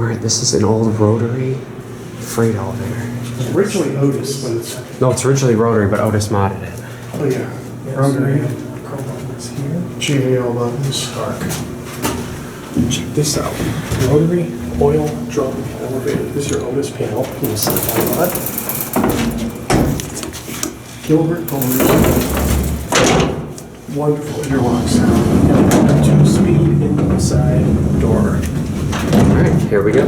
Alright, this is an old rotary freight elevator. Originally Otis, but it's... No, it's originally rotary, but Otis modded it. Oh yeah, rotary. JVL buttons. Dark. Check this out. Rotary oil drum elevator. This is your Otis panel. You'll see that. Gilbert Otis. Wonderful interlock sound. And a 2-speed inside door. Alright, here we go.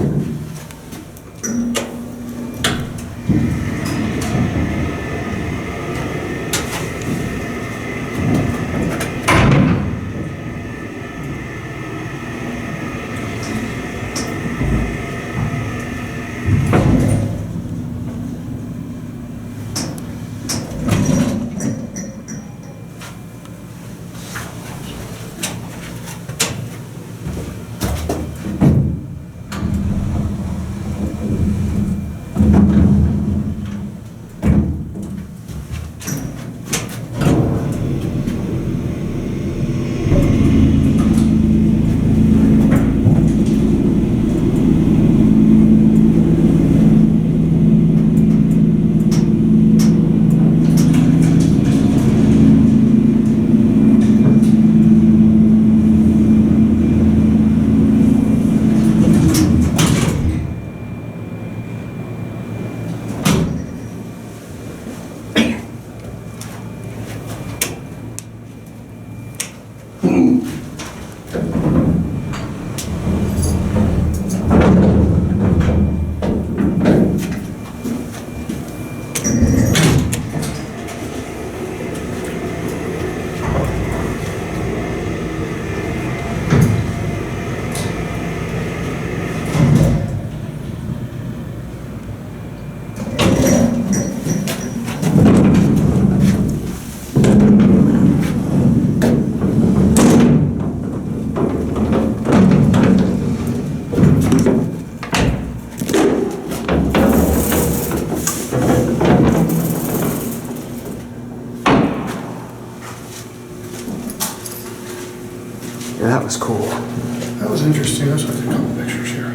Yeah, that was cool. That was interesting. That's why I took a couple pictures here.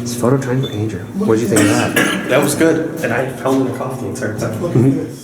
It's photo triangle Andrew. What did you think of that? That was good. And I found in a coffee and started talking. Look at this.